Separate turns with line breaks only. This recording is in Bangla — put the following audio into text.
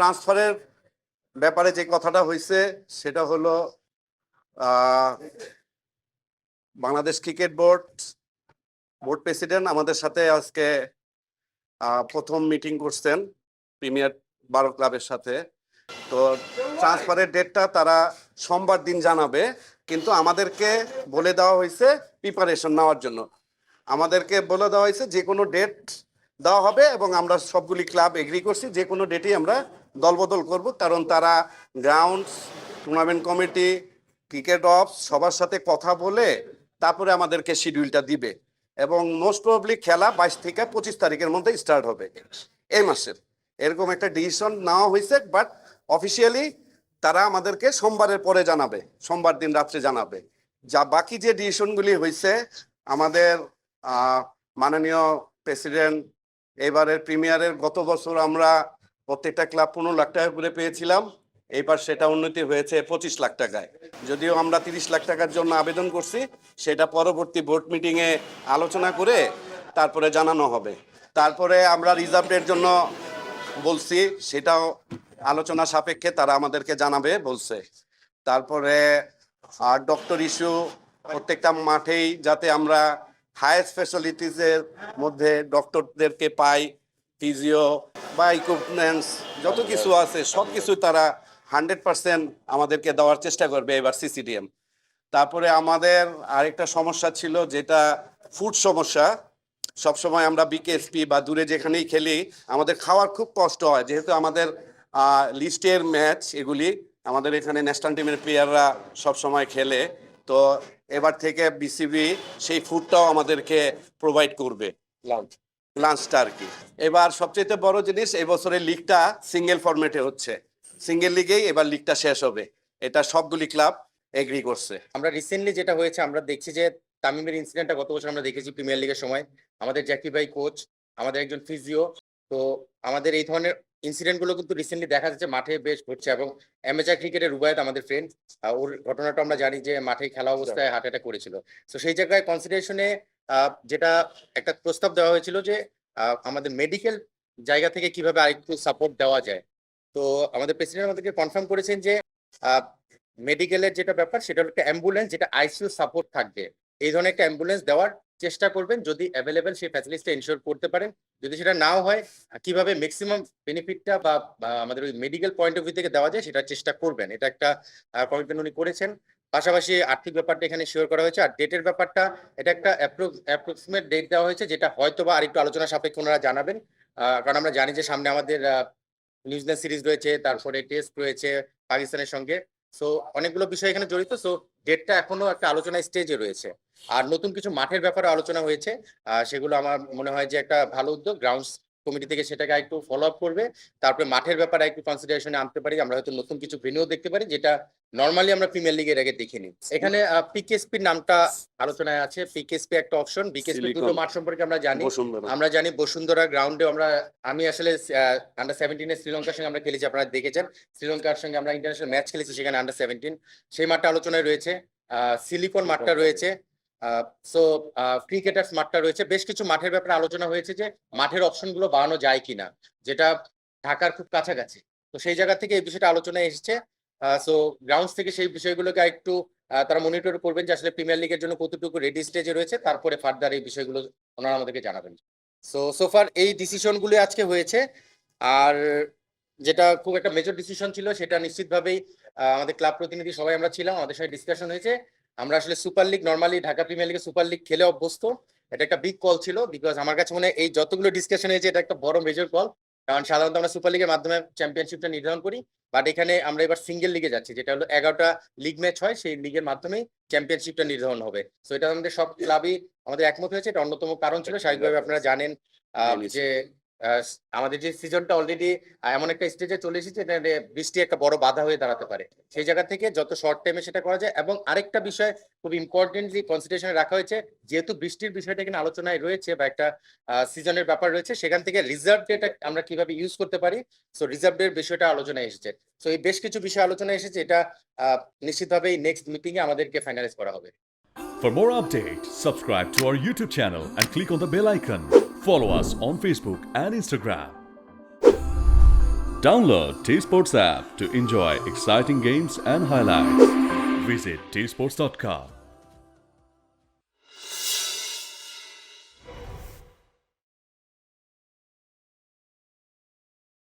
ট্রান্সফারের ব্যাপারে যে কথাটা হয়েছে সেটা হলো বাংলাদেশ ক্রিকেট বোর্ড প্রেসিডেন্ট আমাদের সাথে আজকে প্রথম মিটিং করছেন প্রিমিয়ার 12 ক্লাবের সাথে। তো ট্রান্সফারের ডেটটা তারা সোমবার দিন জানাবে, কিন্তু আমাদেরকে বলে দেওয়া হয়েছে প্রিপারেশন নেওয়ার জন্য। আমাদেরকে বলে দেওয়া হয়েছে যে কোনো ডেট দেওয়া হবে এবং আমরা সবগুলি ক্লাব এগ্রি করছি যে কোনো ডেটেই আমরা দলবদল করব, কারণ তারা গ্রাউন্ডস, টুর্নামেন্ট কমিটি, ক্রিকেট অফস সবার সাথে কথা বলে তারপরে আমাদেরকে শিডিউলটা দিবে এবং মোস্ট প্রবাবলি খেলা 22 থেকে 25 তারিখের মধ্যে স্টার্ট হবে এই মাসের। এরকম একটা ডিসিশন নেওয়া হয়েছে, বাট অফিসিয়ালি তারা আমাদেরকে সোমবারের পরে জানাবে, সোমবার দিন রাত্রে জানাবে। যা বাকি যে ডিসিশনগুলি হয়েছে, আমাদের মাননীয় প্রেসিডেন্ট এবারের প্রিমিয়ারের গত বছর আমরা প্রত্যেকটা ক্লাব 15 লাখ টাকা করে পেয়েছিলাম, এইবার সেটা উন্নতি হয়েছে 25 লাখ টাকায়। যদিও আমরা 30 লাখ টাকার জন্য আবেদন করছি, সেটা পরবর্তী বোর্ড মিটিংয়ে আলোচনা করে তারপরে জানানো হবে। তারপরে আমরা রিজার্ভের জন্য বলছি, সেটাও আলোচনা সাপেক্ষে তারা আমাদেরকে জানাবে বলছে। তারপরে ডক্টর ইস্যু, প্রত্যেকটা মাঠেই যাতে আমরা হায়েস্ট ফ্যাসিলিটিসের মধ্যে ডক্টরদেরকে পাই, ফিজিও বা ইকুইপমেন্টস যত কিছু আছে সব কিছু তারা 100% আমাদেরকে দেওয়ার চেষ্টা করবে এবার সিসিডিএম। তারপরে আমাদের আরেকটা সমস্যা ছিল, যেটা ফুড সমস্যা। সবসময় আমরা বিকেএসপি বা দূরে যেখানেই খেলি আমাদের খাওয়ার খুব কষ্ট হয়, যেহেতু আমাদের লিস্টের ম্যাচ এগুলি, আমাদের এখানে ন্যাশনাল টিমের প্লেয়াররা সবসময় খেলে। তো এবার থেকে বিসিবি সেই ফুডটাও আমাদেরকে প্রোভাইড করবে, লাঞ্চটা আর কি। এবার সবচেয়ে বড় জিনিস, এই বছরের লিগটা সিঙ্গেল ফরম্যাটে হচ্ছে, সিঙ্গেল লিগেই এবার লিগটা শেষ হবে, এটা সবগুলি ক্লাব এগ্রি করছে।
আমরা রিসেন্টলি যেটা হয়েছে, আমরা দেখছি যে তামিমের ইনসিডেন্টটা গত বছর আমরা দেখেছি প্রিমিয়ার লিগের সময়, আমাদের জ্যাকি ভাই কোচ, আমাদের একজন ফিজিও। তো আমাদের এই ধরনের ইনসিডেন্টগুলো কিন্তু রিসেন্টলি দেখা যাচ্ছে মাঠে বেশ ঘটছে, এবং অ্যামেচার ক্রিকেটের রুবায়েত আমাদের ফ্রেন্ড, ওর ঘটনাটা আমরা জানি যে মাঠে খেলা অবস্থায় হার্ট অ্যাটাক করেছিল। তো সেই জায়গায় কনসিডারেশনে যেটা একটা প্রস্তাব দেওয়া হয়েছিল যে আমাদের মেডিকেল জায়গা থেকে কিভাবে আরেকটু সাপোর্ট দেওয়া যায়। তো আমাদের প্রেসিডেন্ট আমাদেরকে কনফার্ম করেছেন যে মেডিকেলের যেটা ব্যাপার সেটা হলো একটা অ্যাম্বুলেন্স, যেটা আইসিইউ সাপোর্ট থাকবে, এই ধরনের একটা অ্যাম্বুলেন্স দেওয়ার চেষ্টা করবেন যদি অ্যাভেলেবেল সেই ফ্যাসিলিটিটা এনশিওর করতে পারেন। যদি সেটা নাও হয়, কিভাবে ম্যাক্সিমাম বেনিফিটটা বা আমাদের ওই মেডিকেল পয়েন্ট অফ ভিউ থেকে দেওয়া যায় সেটার চেষ্টা করবেন। এটা একটা কমিটমেন্ট উনি করেছেন। পাশাপাশি আর্থিক ব্যাপারটা এখানে শিওর করা হয়েছে। আর ডেটের ব্যাপারটা, এটা একটা অ্যাপ্রক্সিমেট ডেট দেওয়া হয়েছে, যেটা হয়তো বা আরেকটু আলোচনা সাপেক্ষে ওনারা জানাবেন। কারণ আমরা জানি যে সামনে আমাদের নিউজিল্যান্ড সিরিজ রয়েছে, তারপরে টেস্ট রয়েছে পাকিস্তানের সঙ্গে। সো অনেকগুলো বিষয় এখানে জড়িত। সো ডেটটা এখনো একটা আলোচনা স্টেজে রয়েছে। আর নতুন কিছু মাঠের ব্যাপারে আলোচনা হয়েছে, সেগুলো আমার মনে হয় যে একটা ভালো উদ্যোগ। গ্রাউন্ডস কমিটি থেকে সেটাকে একটু ফলো আপ করবে। তারপরে মাঠের ব্যাপারে একটু কনসিডারেশনে আনতে পারি, আমরা হয়তো নতুন কিছু ভেন্যু দেখতে পারি, যেটা নর্মালি আমরা প্রিমিয়ার লিগের আগে দেখিনি। এখানে পিকেএসপির নামটা আলোচনায় আছে। পিকেএসপি একটা অপশন। বিকেএসপি দুটো মাঠ সম্পর্কে আমরা জানি বসুন্ধরা গ্রাউন্ডে আমি আসলে আন্ডার 17 শ্রীলঙ্কার সঙ্গে আমরা খেলেছি, আপনারা দেখেছেন। শ্রীলঙ্কার সঙ্গে আমরা ইন্টারন্যাশনাল ম্যাচ খেলেছি, সেখানে আন্ডার 17 সেই মাঠটা আলোচনায় রয়েছে। সিলিকন মাঠটা রয়েছে। সো ক্রিকেটার্স মাঠটা রয়েছে। বেশ কিছু মাঠের ব্যাপারে আলোচনা হয়েছে যে মাঠের অপশনগুলো বাড়ানো যায় কিনা, যেটা ঢাকার খুব কাছাকাছি। তো সেই জায়গা থেকে এই বিষয়টা আলোচনায় এসেছে। সো গ্রাউন্ডস থেকে সেই বিষয়গুলোকে একটু তারা মনিটর করবেন যে আসলে প্রিমিয়ার লিগের জন্য কতটুকু রেডি স্টেজে রয়েছে, তারপরে ফার্দার এই বিষয়গুলো ওনারা আমাদেরকে জানাবেন। সোফার এই ডিসিশনগুলো আজকে হয়েছে। আর যেটা খুব একটা মেজর ডিসিশন ছিল, সেটা নিশ্চিতভাবেই আমাদের ক্লাব প্রতিনিধি সবাই আমরা ছিলাম, আমাদের সাথে ডিসকাশন হয়েছে। আমরা আসলে super league, normally Dhaka premier লিগে সুপার লিগ খেলে অভ্যস্ত। এটা একটা বিগ কল ছিল, বিকজ আমার কাছে মনে হয় এই যতগুলো ডিসকাশন হয়েছে এটা একটা বড় মেজর কল। কারণ সাধারণত আমরা সুপার লিগের মাধ্যমে চ্যাম্পিয়নশিপটা নির্ধারণ করি, বাট এখানে আমরা এবার সিঙ্গেল লিগে যাচ্ছি, যেটা হলো 11টা লিগ ম্যাচ হয়, সেই লিগের মাধ্যমেই চ্যাম্পিয়নশিপটা নির্ধারণ হবে। সো এটা আমাদের সব ক্লাবই আমাদের একমত হয়েছে। এটা অন্যতম কারণ ছিল, স্বাভাবিকভাবে আপনারা জানেন যে আমাদের যে সিজনটা অলরেডি এমন একটা স্টেজে চলে এসেছে, বৃষ্টি একটা বড় বাধা হয়ে দাঁড়াতে পারে। সেই জায়গা থেকে যত শর্ট টাইমে সেটা করা যায়। এবং আরেকটা বিষয় খুব ইম্পর্টেন্টলি কনসিডারেশনে রাখা হয়েছে, যেহেতু বৃষ্টির বিষয়টা এখানে আলোচনায় রয়েছে বা একটা সিজনের ব্যাপার রয়েছে, সেখান থেকে রিজার্ভ ডেটা আমরা কিভাবে ইউজ করতে পারি, সো রিজার্ভ ডের বিষয়টা আলোচনায় এসেছে। সো এই বেশ কিছু বিষয় আলোচনায় এসেছে, এটা নিশ্চিতভাবেই নেক্সট মিটিং এ আমাদেরকে ফাইনালাইজ করা হবে।
For more updates, subscribe to our YouTube channel and click on the bell icon. Follow us on Facebook and Instagram. Download T Sports app to enjoy exciting games and highlights. Visit tsports.com.